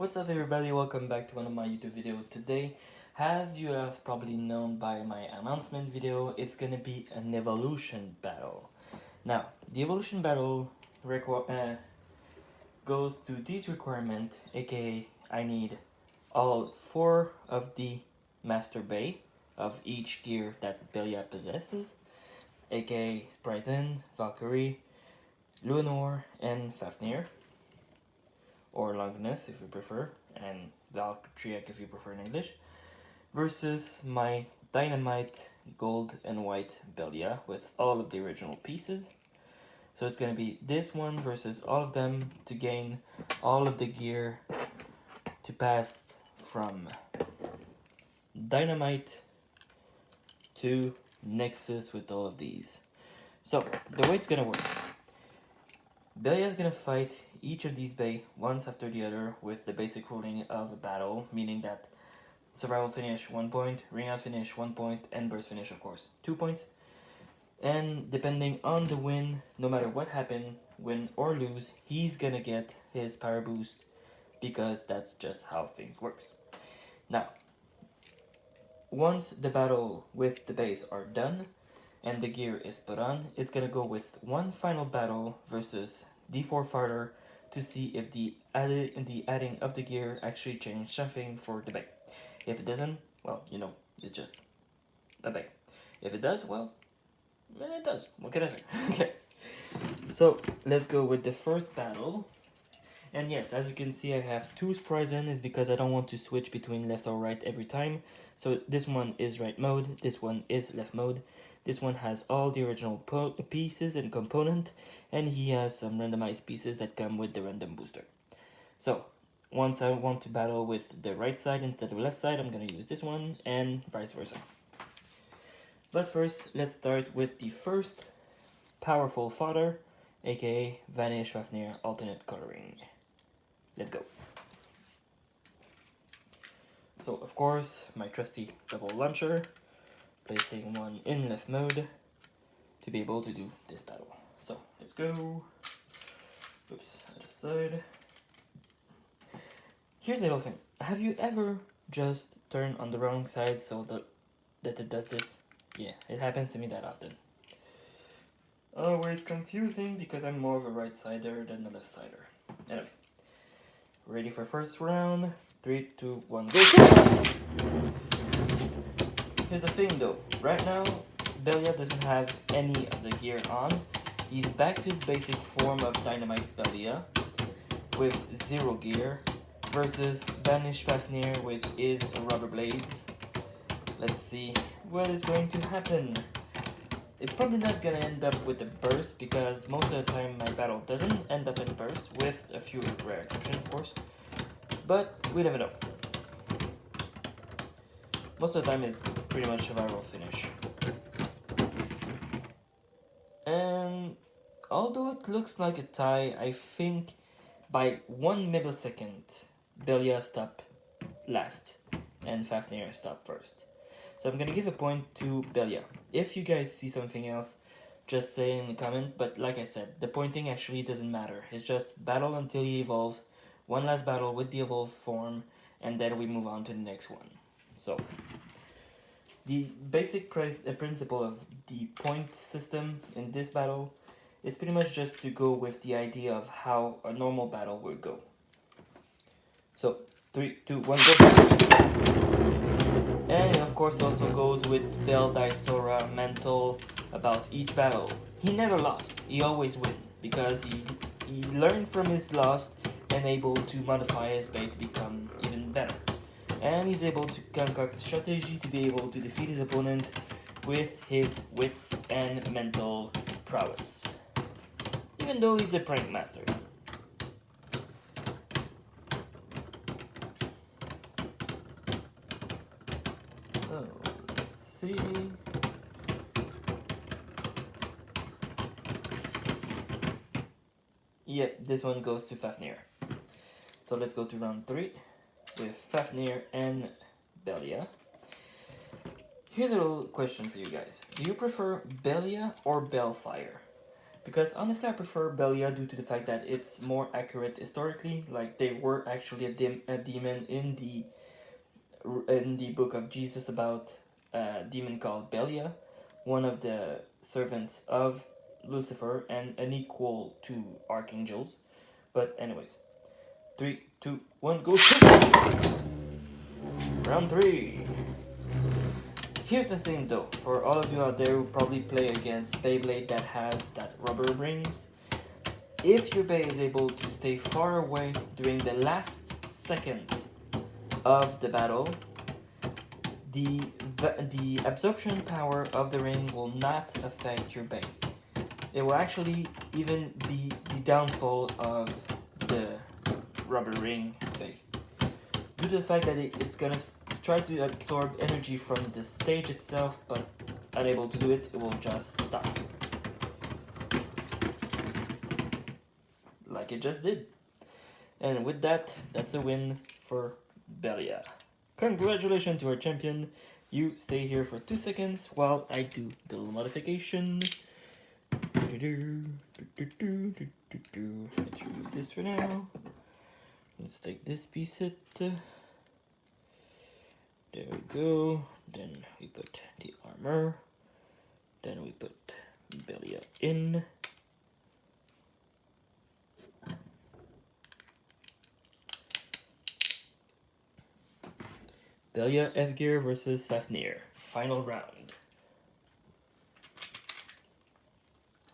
What's up everybody, welcome back to one of my YouTube videos today. As you have probably known by my announcement video, it's gonna be an evolution battle. Now, the evolution battle goes to this requirement, aka I need all 4 of the Master Bay of each gear that Belial possesses, aka Spryzen, Valkyrie, Luinor, and Fafnir. Or Longness if you prefer, and Valkyriek if you prefer in English, versus my Dynamite Gold and White Belial with all of the original pieces. So it's going to be this one versus all of them to gain all of the gear to pass from Dynamite to Nexus with all of these. So the way it's going to work, Belial is going to fight each of these bay once after the other with the basic ruling of a battle, meaning that survival finish 1 point, ring out finish 1 point, and burst finish of course 2 points. And depending on the win, no matter what happened, win or lose, he's gonna get his power boost because that's just how things works. Now, once the battle with the base are done and the gear is put on, it's gonna go with one final battle versus D4 fighter to see if the adding of the gear actually changed something for the bay. If it doesn't, well, you know, it's just a bay. If it does, well, it does. What can I say? Okay. So let's go with the first battle. And yes, as you can see, I have 2 Spryzen is because I don't want to switch between left or right every time. So this one is right mode, this one is left mode. This one has all the original pieces and component, and he has some randomized pieces that come with the random booster. So once I want to battle with the right side instead of the left side, I'm going to use this one, and vice versa. But first, let's start with the first powerful fodder, aka Vanish Fafnir alternate coloring. Let's go. So of course, my trusty double launcher, placing one in left mode to be able to do this battle. So let's go. Oops, other side. Here's the little thing. Have you ever just turned on the wrong side so that it does this? Yeah, it happens to me that often. Always confusing because I'm more of a right-sider than a left-sider. Anyways, ready for first round. 3, 2, 1, go! Here's the thing though. Right now, Belial doesn't have any of the gear on. He's back to his basic form of Dynamite Belial with 0 gear versus Vanish Fafnir with his rubber blades. Let's see what is going to happen. It's probably not gonna end up with a burst because most of the time my battle doesn't end up in burst, with a few rare exceptions of course. But we never know. Most of the time it's pretty much survival finish. And although it looks like a tie, I think by 1 millisecond Belial stopped last and Fafnir stopped first. So I'm gonna give a point to Belial. If you guys see something else, just say in the comment, but like I said, the pointing actually doesn't matter. It's just battle until you evolve, one last battle with the evolved form, and then we move on to the next one. So, the basic principle of the point system in this battle is pretty much just to go with the idea of how a normal battle would go. So, 3, 2, 1, go! And of course also goes with Bell Dysora mental about each battle. He never lost, he always win, because he learned from his loss and able to modify his bay to become even better. And he's able to concoct a strategy to be able to defeat his opponent with his wits and mental prowess. Even though he's a prank master. So, let's see. Yep, this one goes to Fafnir. So let's go to round 3 with Fafnir and Belial. Here's a little question for you guys. Do you prefer Belial or Bellfire? Because honestly, I prefer Belial due to the fact that it's more accurate historically. Like they were actually a demon in the book of Jesus about a demon called Belial, one of the servants of Lucifer and an equal to archangels. But anyways, 3, 2, 1, go! Round 3. Here's the thing though, for all of you out there who probably play against Beyblade that has that rubber rings, if your Bey is able to stay far away during the last second of the battle, the absorption power of the ring will not affect your Bey. It will actually even be the downfall of the rubber ring Bey. Due to the fact that it's gonna try to absorb energy from the stage itself, but unable to do it, it will just stop. Like it just did. And with that, that's a win for Belial. Congratulations to our champion. You stay here for 2 seconds while I do the little modification. Let's remove this for now. Let's take this piece. There we go. Then we put the armor. Then we put Belial in. Belial F Gear versus Fafnir. Final round.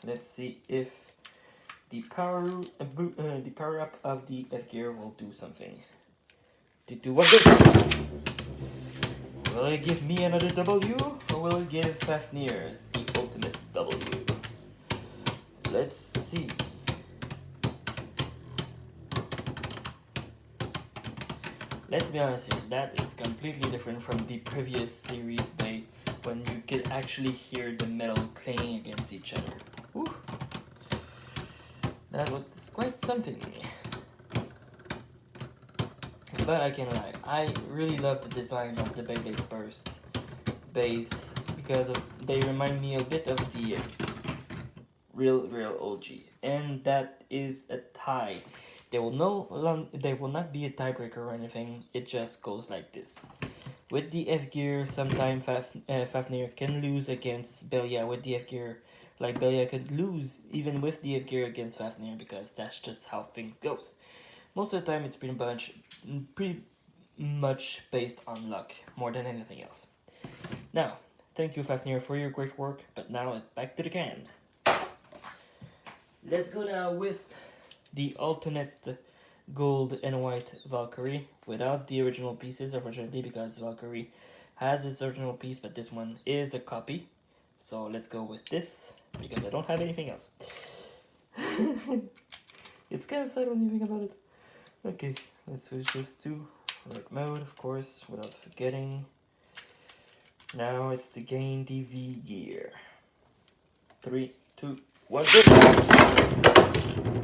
Let's see if the power up of the F Gear will do something. What will it give me another W, or will it give Fafnir the ultimate W? Let's see. Let's be honest here, that is completely different from the previous series Bey, when you could actually hear the metal clanging against each other. Whew. That was quite something. But I can't lie, I really love the design of the Beyblade Burst base because they remind me a bit of the real OG, and that is a tie. They will not be a tiebreaker or anything. It just goes like this. With the F Gear, sometimes Fafnir can lose against Belial with the F Gear. Like Belial could lose even with the F Gear against Fafnir because that's just how things goes. Most of the time, it's pretty much based on luck more than anything else. Now, thank you Fafnir for your great work, but now it's back to the can. Let's go now with the alternate gold and white Valkyrie without the original pieces, unfortunately, because Valkyrie has its original piece, but this one is a copy. So let's go with this because I don't have anything else. It's kind of sad when you think about it. Okay, let's switch this to work mode, of course, without forgetting. Now it's to gain the V gear. 3, 2, 1, go!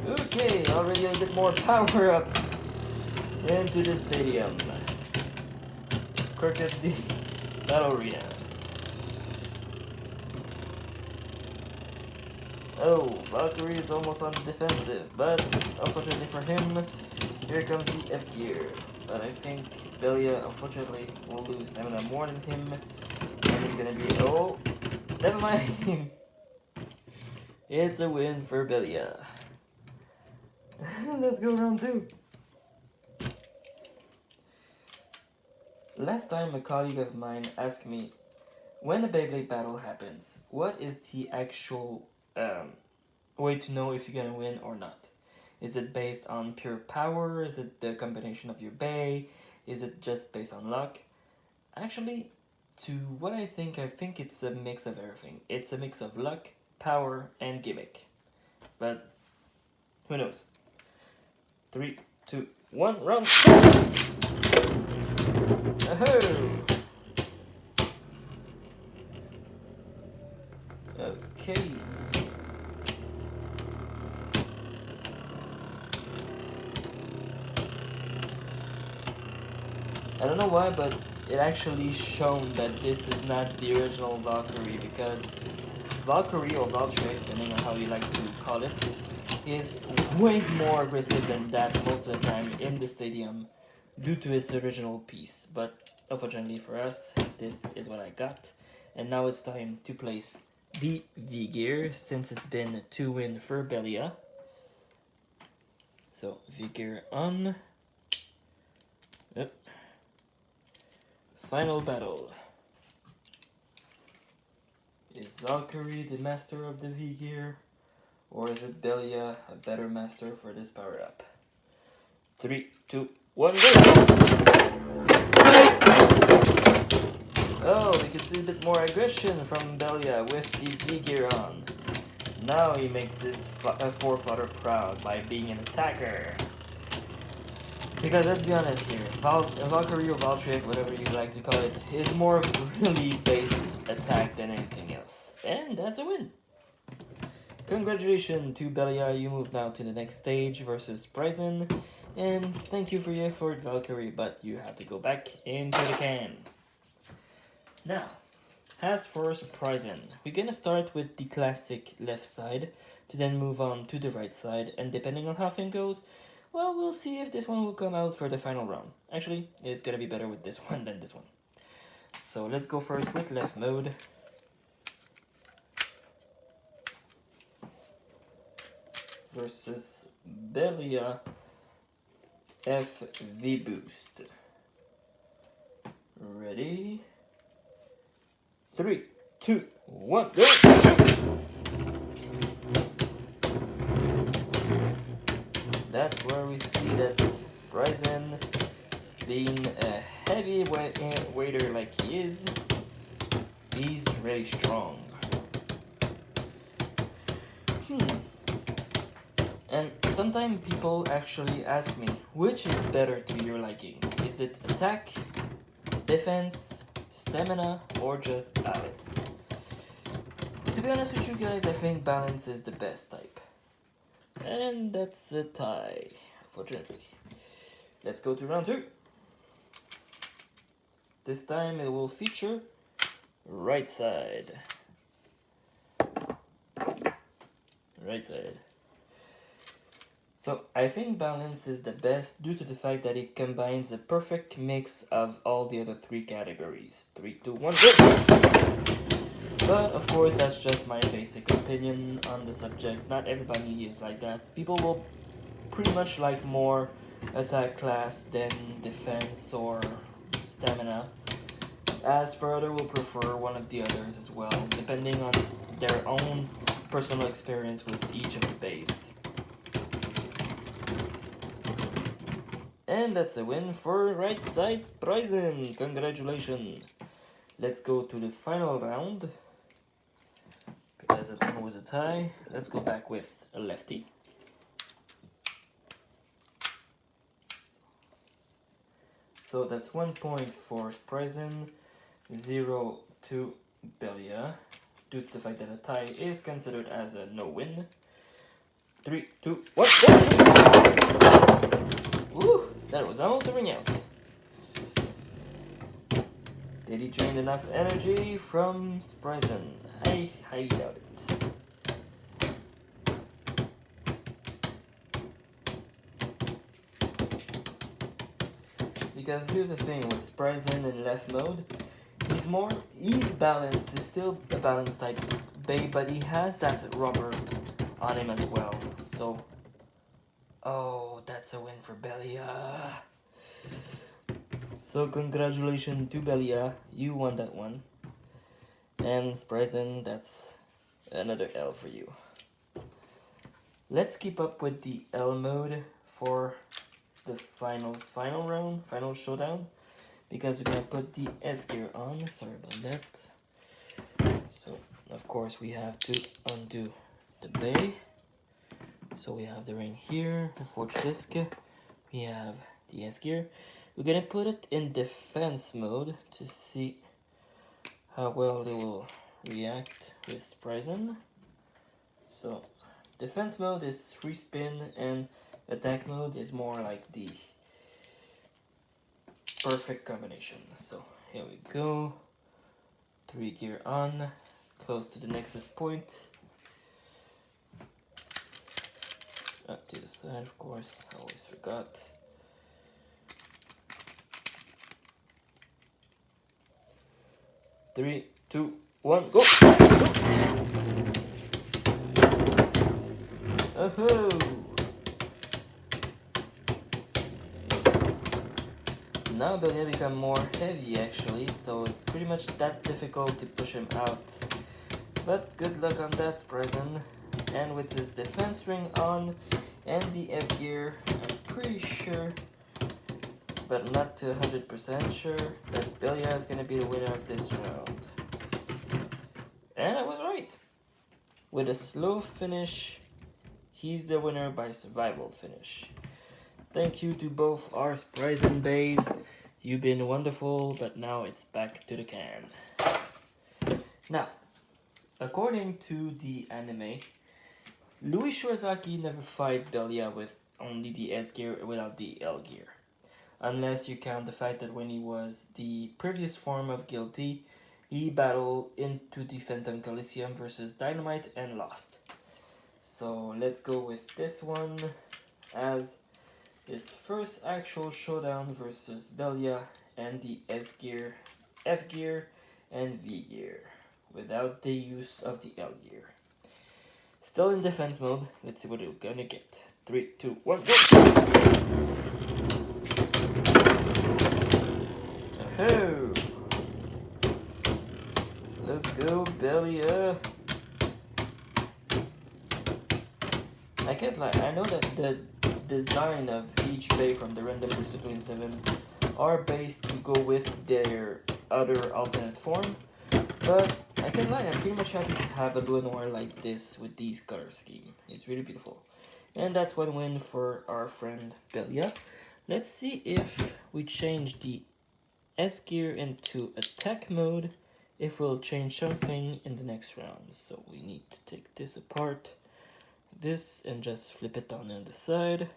Okay, already a bit more power up into the stadium. Crooked the battle arena. Oh, Valkyrie is almost on the defensive, but unfortunately for him, here comes the F gear. But I think Belial, unfortunately, will lose stamina more than him, and it's gonna be, oh, never mind. It's a win for Belial. Let's go round 2. Last time a colleague of mine asked me, when a Beyblade battle happens, what is the actual way to know if you're gonna win or not? Is it based on pure power? Is it the combination of your Bey? Is it just based on luck? Actually, to what I think it's a mix of everything. It's a mix of luck, power, and gimmick. But who knows? 3, 2, 1, round. Oh! Okay. I don't know why, but it actually shown that this is not the original Valkyrie because Valkyrie or Valkyrie, depending on how you like to call it, is way more aggressive than that most of the time in the stadium due to its original piece. But unfortunately for us, this is what I got. And now it's time to place the V-Gear, since it's been a 2-win for Belial. So V-Gear on. Yep. Final battle. Is Valkyrie the master of the V-Gear? Or is it Belial a better master for this power up? 3, 2, 1, go! Oh, we can see a bit more aggression from Belial with the V-Gear on. Now he makes his forefather proud by being an attacker. Because let's be honest here, Valkyrie or Valtryek, whatever you like to call it, is more of a really based attack than anything else. And that's a win! Congratulations to Belial, you move now to the next stage versus Bryson. And thank you for your effort, Valkyrie, but you have to go back into the can. Now, as for Bryson, we're gonna start with the classic left side, to then move on to the right side, and depending on how things goes, well, we'll see if this one will come out for the final round. Actually, it's gonna be better with this one than this one. So let's go first with left mode. Versus Belial FV Boost. Ready? 3, 2, 1, go! That's where we see that Bryson, being a heavy waiter like he is, he's really strong. And sometimes people actually ask me, which is better to your liking? Is it attack, defense, stamina, or just balance? To be honest with you guys, I think balance is the best type. And that's a tie, unfortunately. Let's go to round 2. This time it will feature right side. Right side. So I think balance is the best due to the fact that it combines the perfect mix of all the other 3 categories. 3, 2, 1, go! But of course that's just my basic opinion on the subject. Not everybody is like that. People will pretty much like more attack class than defense or stamina. As for others will prefer one of the others as well, depending on their own personal experience with each of the bays. And that's a win for right side Bryson. Congratulations. Let's go to the final round. Because that one was a tie. Let's go back with a lefty. So that's 1 point for Bryson, 0 to Belial, due to the fact that a tie is considered as a no-win. 3, 2, 1, go! Woo! That was almost a ring out. Did he drain enough energy from Bryson? I highly doubt it. Because here's the thing with Bryson in left mode, he's balanced, he's still a balanced type bay, but he has that rubber on him as well. So, oh, that's a win for Belial. So congratulations to Belial, you won that one. And Bryson, that's another L for you. Let's keep up with the L mode for the final round, final showdown, because we're gonna put the S gear on. Sorry about that. So of course we have to undo the bay. So we have the ring here, the forge disc, we have the S gear. We're gonna put it in defense mode to see how well it will react with Bryson. So defense mode is free spin, and attack mode is more like the perfect combination. So here we go. 3 gear on, close to the Nexus point. Up to the side, of course, I always forgot. Three, two, one, go! Oh-ho! Now Belial become more heavy actually, so it's pretty much that difficult to push him out. But good luck on that, Sprison. And with his defense ring on and the F gear, I'm pretty sure, but not to 100% sure, that Belial is gonna be the winner of this round. And I was right. With a slow finish, he's the winner by survival finish. Thank you to both our Sprison bays. You've been wonderful, but now it's back to the can. Now, according to the anime, Louis Shirazaki never fight Belial with only the S gear without the L gear. Unless you count the fact that when he was the previous form of Guilty, he battled into the Phantom Coliseum versus Dynamite and lost. So let's go with this one as his first actual showdown versus Belial and the S gear, F gear, and V gear without the use of the L gear. Still in defense mode. Let's see what we're gonna get. 3, 2, 1, go! Oh! Let's go, Belial. I can't lie, I know that the design of each bay from the Random Booster 27 are based to go with their other alternate form, but I can't lie, I'm pretty much happy to have a blue noir like this with these color scheme. It's really beautiful. And that's one win for our friend Belial. Let's see if we change the S gear into attack mode, if we'll change something in the next round. So we need to take this apart, this, and just flip it on the side,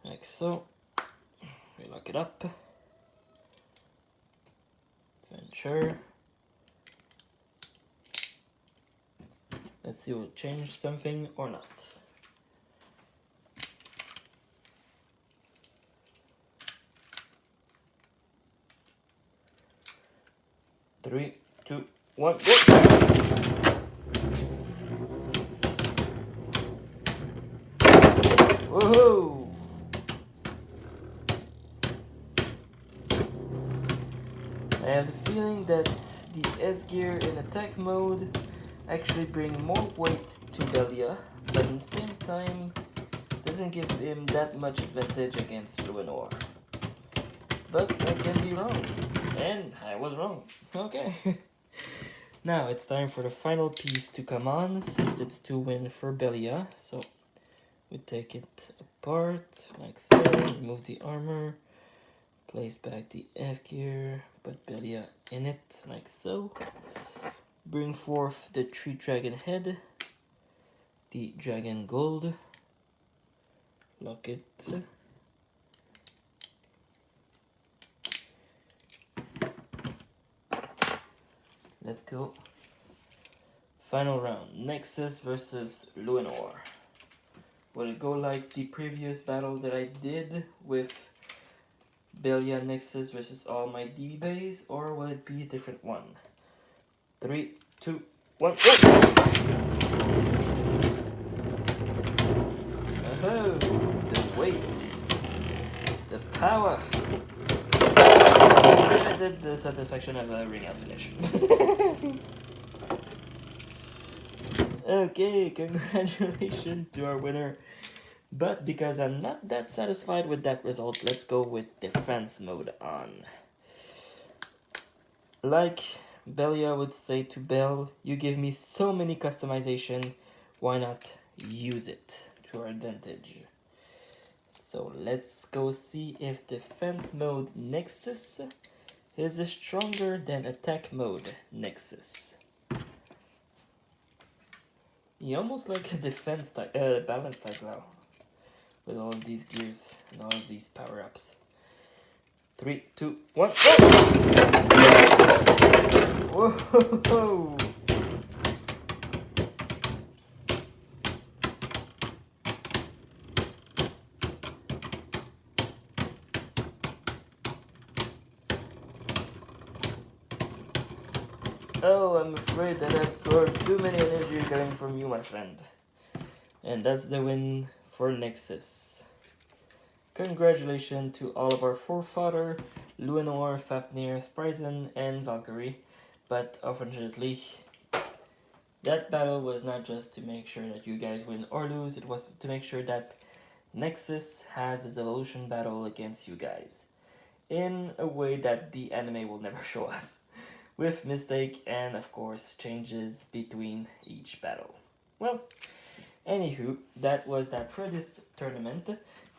like so. We lock it up. Venture. Let's see if we'll change something or not. Three, two, one, go! Woohoo! I have the feeling that the S gear in attack mode actually bring more weight to Belial, but at the same time doesn't give him that much advantage against Luinor. But I can be wrong, and I was wrong. Okay. Now it's time for the final piece to come on, since it's 2-win for Belial. So we take it apart like so, remove the armor, place back the F gear, put Belial in it like so. Bring forth the 3 dragon head, the dragon gold, lock it, let's go. Final round, Nexus versus Luinor. Will it go like the previous battle that I did with Belial Nexus versus all my DB bays, or will it be a different one? 3, 2, 1, go! Oh, the weight, the power. I did the satisfaction of a ring out finish. Okay, congratulations to our winner. But because I'm not that satisfied with that result, let's go with defense mode on. Like Belial would say to Bell, you give me so many customization, why not use it to our advantage? So let's go see if defense mode Nexus is stronger than attack mode Nexus. He almost like a defense type, balance type now, with all of these gears and all of these power-ups. 3, 2, 1, go! Whoa! Oh, I'm afraid that I've absorbed too many energy coming from you, my friend. And that's the win for Nexus. Congratulations to all of our forefather, Luinor, Fafnir, Spryzen, and Valkyrie. But unfortunately, that battle was not just to make sure that you guys win or lose, it was to make sure that Nexus has his evolution battle against you guys. In a way that the anime will never show us. With mistake and of course changes between each battle. Well, anywho, that was that for this tournament.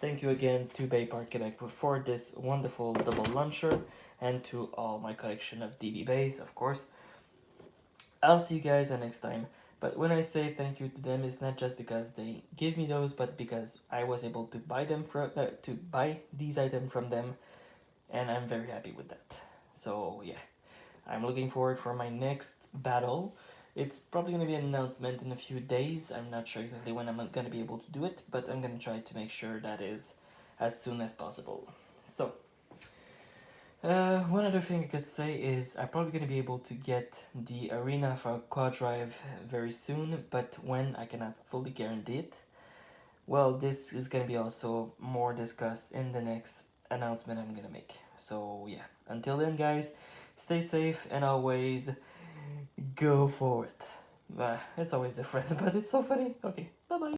Thank you again to Bay Park Quebec for this wonderful double launcher and to all my collection of DB bays, of course. I'll see you guys next time. But when I say thank you to them, it's not just because they give me those, but because I was able to buy them to buy these items from them, and I'm very happy with that. So yeah, I'm looking forward for my next battle. It's probably going to be an announcement in a few days. I'm not sure exactly when I'm going to be able to do it, but I'm going to try to make sure that is as soon as possible. So, one other thing I could say is I'm probably going to be able to get the arena for Quad Drive very soon, but when I cannot fully guarantee it. Well, this is going to be also more discussed in the next announcement I'm going to make. So, yeah. Until then, guys, stay safe and always go for it. It's always different, but it's so funny. Okay, bye bye.